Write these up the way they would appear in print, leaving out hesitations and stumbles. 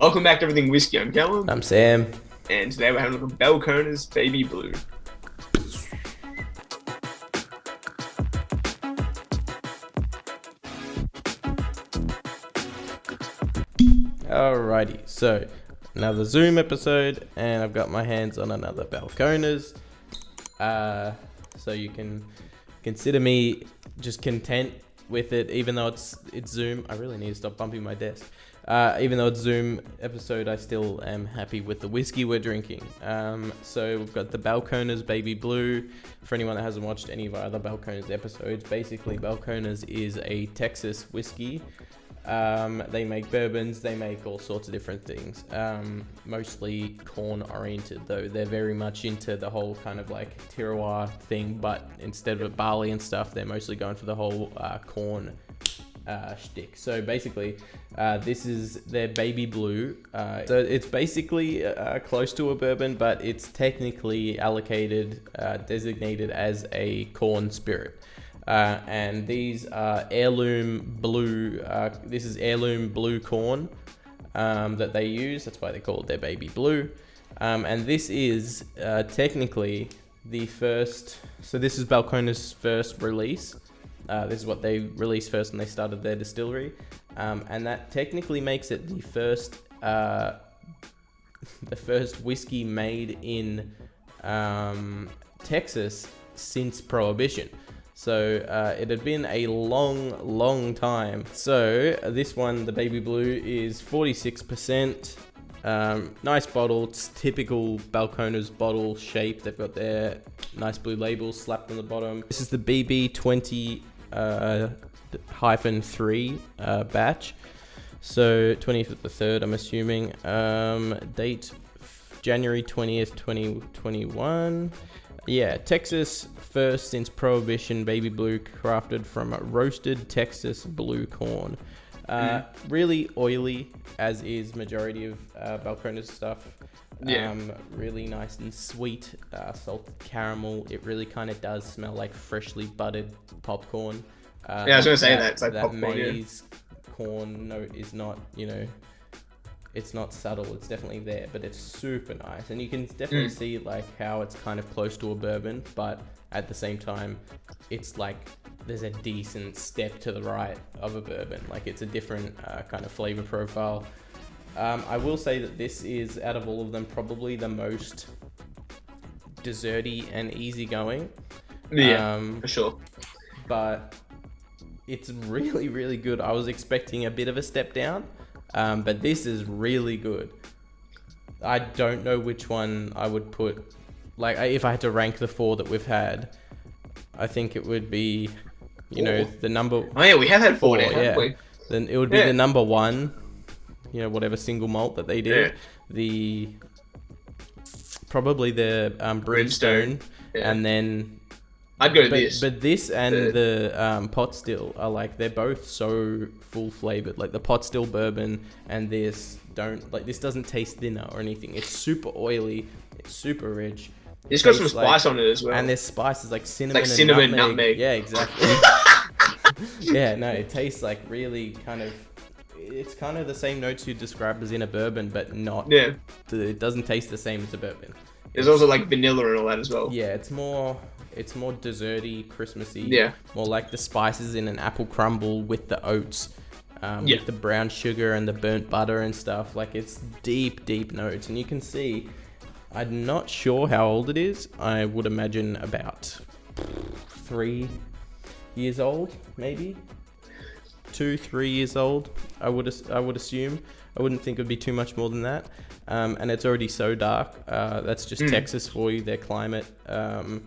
Welcome back to Everything Whiskey. I'm Callum, I'm Sam. and today we're having a look at Balcones Baby Blue. Alrighty, so another Zoom episode, and I've got my hands on another Balcones. So you can consider me just content with it, even though it's Zoom. I really need to stop bumping my desk. Even though it's Zoom episode, I still am happy with the whiskey we're drinking. So we've got the Balcones Baby Blue. For anyone that hasn't watched any of our other Balcones episodes, basically Balcones is a Texas whiskey. They make bourbons, they make all sorts of different things. Mostly corn oriented though. They're very much into the whole kind of like terroir thing, but instead of barley and stuff, they're mostly going for the whole corn shtick. So basically, this is their Baby Blue. So it's basically close to a bourbon, but it's technically designated as a corn spirit. And these are heirloom blue. This is heirloom blue corn that they use. That's why they call it their Baby Blue. And this is technically the first. So this is Balcones' first release. This is what they released first when they started their distillery, and that technically makes it the first whiskey made in Texas since Prohibition. So it had been a long time. So this one, the Baby Blue, is 46%. Nice bottle. It's typical Balcones bottle shape. They've got their nice blue labels slapped on the bottom. This is the BB20 -3 batch. So 20th of the 3rd, I'm assuming. Date January 20th, 2021. Yeah, Texas first since Prohibition Baby Blue, crafted from roasted Texas blue corn. Really oily, as is majority of Balcones stuff. Really nice and sweet, salted caramel. It really kind of does smell like freshly buttered popcorn. I was going to say that. It's like that popcorn, maize corn note is not, it's not subtle. It's definitely there, but it's super nice. And you can definitely see like how it's kind of close to a bourbon, but at the same time, it's like there's a decent step to the right of a bourbon. Like it's a different kind of flavor profile. I will say that this is, out of all of them, probably the most desserty and easygoing. Yeah, for sure. But it's really, really good. I was expecting a bit of a step down, but this is really good. I don't know which one I would put. Like, if I had to rank the four that we've had, I think it would be, the number. Oh yeah, we have had four now, haven't we? Then it would be the number one. Whatever single malt that they did. Yeah. Probably the brimstone, and then I'd go to this. But this and the pot still are like, they're both so full flavored. Like the pot still bourbon and this doesn't taste thinner or anything. It's super oily. It's super rich. It's got some spice on it as well. And there's spices like cinnamon, it's like cinnamon, nutmeg. Yeah, exactly. Yeah, no, it tastes like really kind of. It's kind of the same notes you described as in a bourbon, but not. Yeah. It doesn't taste the same as a bourbon. There's also like vanilla and all that as well. Yeah, it's more desserty, Christmassy. Yeah. More like the spices in an apple crumble with the oats, with the brown sugar and the burnt butter and stuff. Like it's deep notes, and you can see. I'm not sure how old it is. I would imagine about 3 years old, maybe. 2-3 years old, I would assume. I wouldn't think it would be too much more than that. And it's already so dark. That's just Texas for you, their climate, and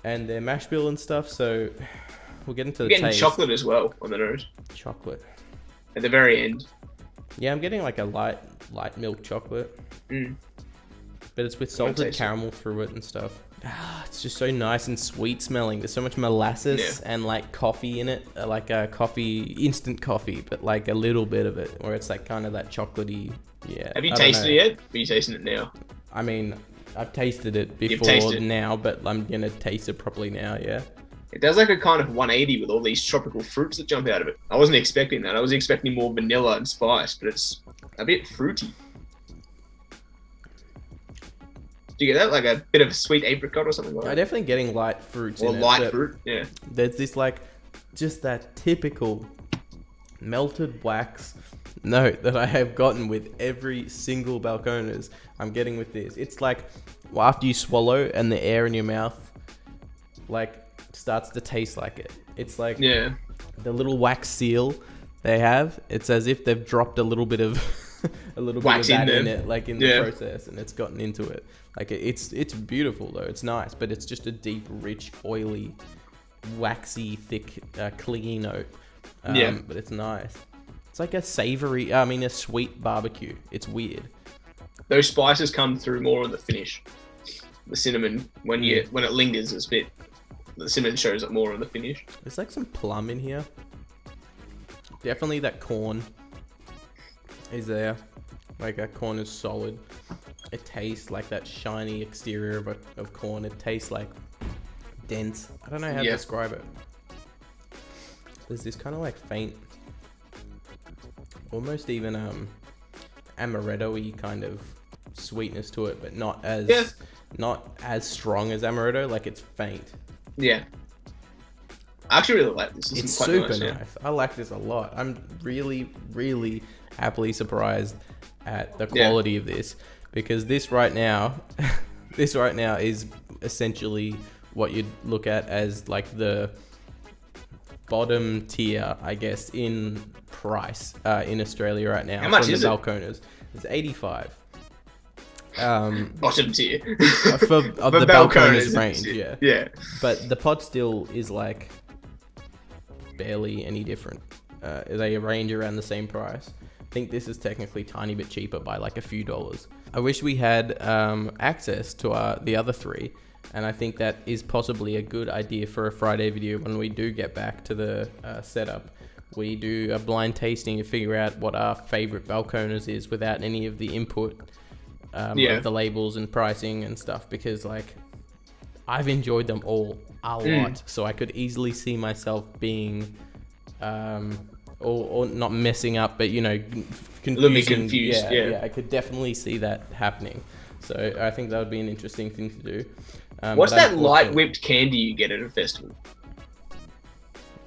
their mash bill and stuff. So we'll get into the taste. We're getting chocolate as well on the nose. Chocolate. At the very end. Yeah, I'm getting like a light milk chocolate. But it's with salted caramel through it and stuff. It's just so nice and sweet smelling. There's so much molasses and like coffee in it, like a instant coffee, but like a little bit of it, where it's like kind of that chocolatey. Yeah. Have you tasted it yet? Are you tasting it now? I mean, I've tasted it before now, but I'm gonna taste it properly now. Yeah. It does like a kind of 180 with all these tropical fruits that jump out of it. I wasn't expecting that. I was expecting more vanilla and spice, but it's a bit fruity. Do you get that? Like a bit of sweet apricot or something like I'm that? definitely getting light fruits Or in light it. fruit, yeah. There's this like, just that typical melted wax note that I have gotten with every single Balcones I'm getting with this. It's like, well, after you swallow and the air in your mouth like starts to taste like it. It's like Yeah. the little wax seal they have. It's as if they've dropped a little bit of Wax in that in there. it, like in the process, and it's gotten into it. Like it's beautiful though. It's nice, but it's just a deep, rich, oily, waxy, thick, clingy note. But it's nice. It's like a sweet barbecue. It's weird. Those spices come through more on the finish. The cinnamon, when it lingers, it's a bit. The cinnamon shows up more on the finish. There's like some plum in here. Definitely that corn is there. Like that corn is solid. It tastes like that shiny exterior of corn. It tastes like dense. I don't know how to describe it. There's this kind of like faint, almost even amaretto-y kind of sweetness to it, but not as strong as amaretto. Like it's faint. Yeah. I actually really like this. It's super nice. I like this a lot. I'm really, really happily surprised at the quality of this, because this right now is essentially what you'd look at as like the bottom tier, I guess, in price in Australia right now. How much is the it? Balcones? It's 85. Bottom tier. For the Balcones range, yeah. Yeah. But the pot still is like barely any different. They range around the same price. I think this is technically tiny bit cheaper by like a few dollars. I wish we had access to the other three, and I think that is possibly a good idea for a Friday video when we do get back to the setup. We do a blind tasting to figure out what our favorite Balcones is without any of the input of the labels and pricing and stuff, because like I've enjoyed them all a lot, so I could easily see myself being or not messing up, but confusing. Yeah, I could definitely see that happening. So I think that would be an interesting thing to do. What's that light whipped candy you get at a festival?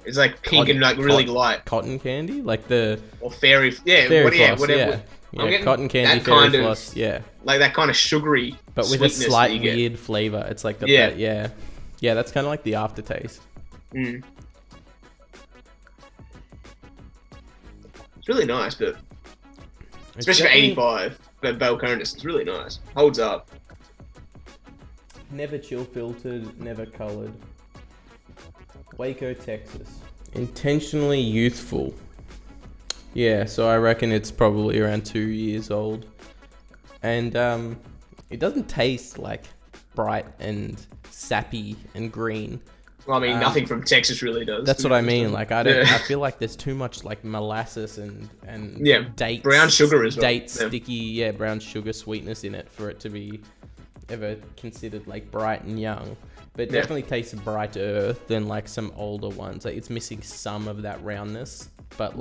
It's like pink and like really light. Cotton candy, like or fairy floss, whatever. Yeah, cotton candy, fairy floss, like that kind of sugary, but with a slight weird flavor. It's like yeah, that's kind of like the aftertaste. It's really nice, but especially for 85, the Balcones, it's really nice. Holds up. Never chill filtered, never colored. Waco, Texas. Intentionally youthful. Yeah, so I reckon it's probably around 2 years old. And it doesn't taste like bright and sappy and green. Well, I mean, nothing from Texas really does. That's what I mean. Like, I feel like there's too much like molasses and dates, brown sugar as well. Sticky, brown sugar sweetness in it for it to be ever considered like bright and young. But it definitely tastes brighter than like some older ones. Like it's missing some of that roundness, but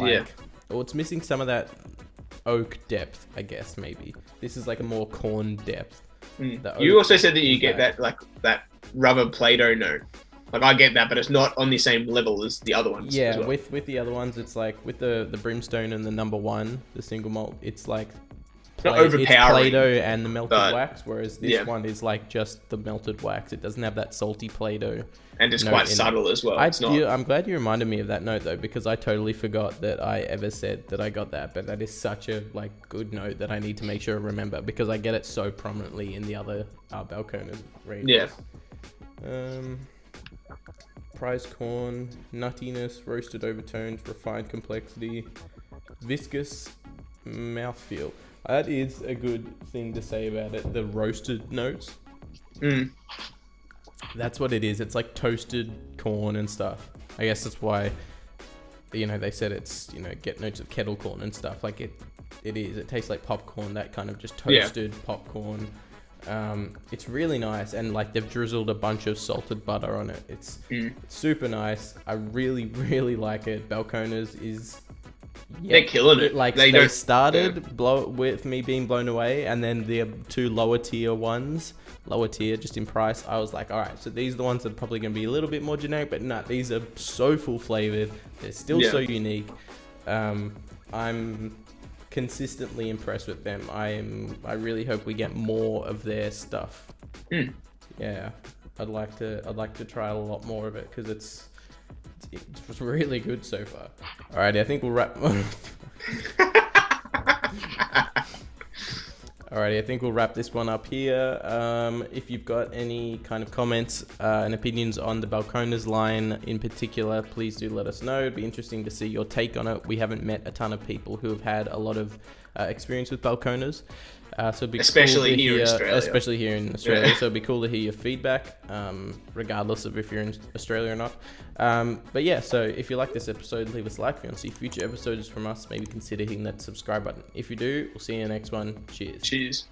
it's missing some of that oak depth, I guess. Maybe this is like a more corn depth. You also said that you get that rubber Play-Doh note. Like I get that, but it's not on the same level as the other ones. Yeah, as well. with the other ones, it's like with the brimstone and the number one, the single malt, it's like not overpowering. It's Play-Doh and the melted wax, whereas this one is like just the melted wax. It doesn't have that salty Play-Doh. And it's quite subtle as well. I'm glad you reminded me of that note though, because I totally forgot that I ever said that I got that. But that is such a like good note that I need to make sure I remember, because I get it so prominently in the other Balcones range. Yeah. Prize corn, nuttiness, roasted overtones, refined complexity, viscous mouthfeel. That is a good thing to say about it. The roasted notes. That's what it is. It's like toasted corn and stuff. I guess that's why, they said it's, get notes of kettle corn and stuff. Like it is. It tastes like popcorn, that kind of just toasted popcorn. It's really nice, and like they've drizzled a bunch of salted butter on it. It's super nice. I really, really like it. Balcones is They're killing it. Like They they don't- started with me being blown away, and then the two lower tier just in price, I was like, all right, so these are the ones that are probably going to be a little bit more generic, but nah, these are so full flavored. They're still so unique. I'm consistently impressed with them. I really hope we get more of their stuff. Yeah, I'd like to try a lot more of it because it's really good so far. Alrighty, I think we'll wrap. Alrighty, I think we'll wrap this one up here. If you've got any kind of comments and opinions on the Balcones line in particular, please do let us know. It'd be interesting to see your take on it. We haven't met a ton of people who have had a lot of experience with Balcones. So it'd be especially cool to here hear, in Australia. especially here in Australia. So it'd be cool to hear your feedback, regardless of if you're in Australia or not. But yeah, so if you like this episode, leave us a like. If you want to see future episodes from us, maybe consider hitting that subscribe button. If you do, we'll see you in the next one. Cheers. Cheers.